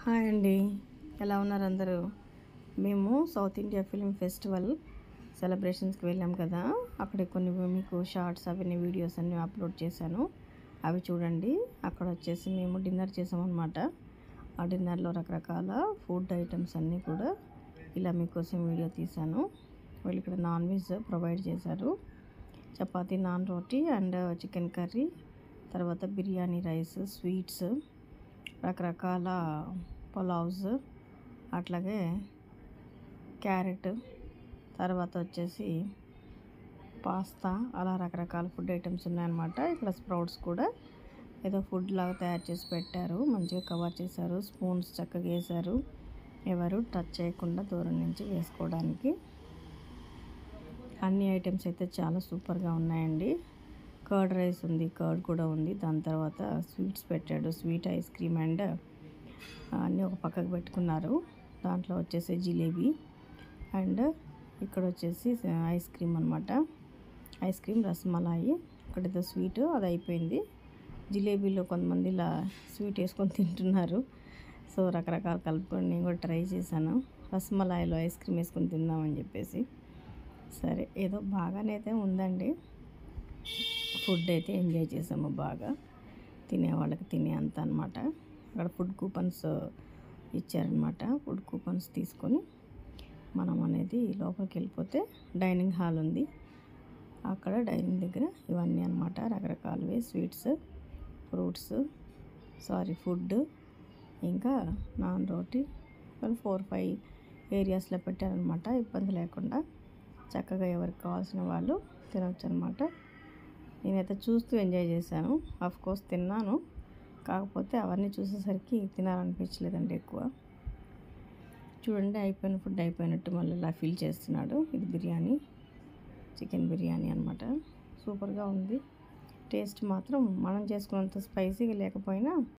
Hi అండి, ఎలా ఉన్నారు అందరూ? మేము సౌత్ ఇండియా ఫిల్మ్ ఫెస్టివల్ సెలబ్రేషన్స్కి వెళ్ళాం కదా, అక్కడ కొన్ని మీకు షార్ట్స్ అవన్నీ వీడియోస్ అన్నీ అప్లోడ్ చేశాను. అవి చూడండి. అక్కడ వచ్చేసి మేము డిన్నర్ చేసామన్నమాట. ఆ డిన్నర్లో రకరకాల ఫుడ్ ఐటమ్స్ అన్నీ కూడా ఇలా మీకోసం వీడియో తీశాను. వీళ్ళు ఇక్కడ నాన్ వెజ్ ప్రొవైడ్ చేశారు. Chapati, non roti and chicken curry, తర్వాత బిర్యానీ రైస్, స్వీట్స్, రకరకాల పులావ్స్, అట్లాగే క్యారెట్, తర్వాత వచ్చేసి పాస్తా, అలా రకరకాల ఫుడ్ ఐటమ్స్ ఉన్నాయన్నమాట. ఇక్కడ స్ప్రౌట్స్ కూడా ఏదో ఫుడ్ లాగా తయారు చేసి పెట్టారు. మంచిగా కవర్ చేశారు. స్పూన్స్ చక్కగా వేశారు, ఎవరు టచ్ చేయకుండా దూరం నుంచి వేసుకోవడానికి. అన్ని ఐటమ్స్ అయితే చాలా సూపర్గా ఉన్నాయండి. కర్డ్ రైస్ ఉంది, కర్డ్ కూడా ఉంది. దాని తర్వాత స్వీట్స్ పెట్టాడు, స్వీట్ ఐస్ క్రీమ్ అండ్ అన్నీ ఒక పక్కకు పెట్టుకున్నారు. దాంట్లో వచ్చేసి జిలేబీ అండ్ ఇక్కడ వచ్చేసి ఐస్ క్రీమ్ అనమాట. Ice cream, rasmalai. ఇక్కడ ఏదో స్వీట్ అది అయిపోయింది. జిలేబీలో కొంతమంది ఇలా స్వీట్ వేసుకొని తింటున్నారు. సో రకరకాల కలుపుకొని నేను కూడా ట్రై చేశాను. రసమలాయిలో ఐస్ క్రీమ్ వేసుకొని తిందామని చెప్పేసి. సరే, ఏదో బాగానే అయితే ఉందండి. ఫుడ్ అయితే ఎంజాయ్ చేసాము బాగా. తినేవాళ్ళకి తినే అంత అనమాట. అక్కడ ఫుడ్ కూపన్స్ ఇచ్చారనమాట. ఫుడ్ కూపన్స్ తీసుకొని మనం అనేది లోపలికి వెళ్ళిపోతే డైనింగ్ హాల్ ఉంది. అక్కడ డైనింగ్ దగ్గర ఇవన్నీ అనమాట, రకరకాలవి స్వీట్స్, ఫ్రూట్స్, ఫుడ్, ఇంకా నాన్ రోటీ 4-5 ఏరియాస్లో పెట్టారనమాట. ఇబ్బంది లేకుండా చక్కగా ఎవరికి కావాల్సిన వాళ్ళు తినవచ్చు అనమాట. నేనైతే చూస్తూ ఎంజాయ్ చేశాను. కోర్స్ తిన్నాను, కాకపోతే అవన్నీ చూసేసరికి తినాలనిపించలేదండి ఎక్కువ. చూడండి, అయిపోయిన ఫుడ్ అయిపోయినట్టు మళ్ళీ ఇలా ఫీల్ చేస్తున్నాడు. ఇది బిర్యానీ, చికెన్ బిర్యానీ అనమాట. సూపర్గా ఉంది. టేస్ట్ మాత్రం మనం చేసుకున్నంత స్పైసీగా లేకపోయినా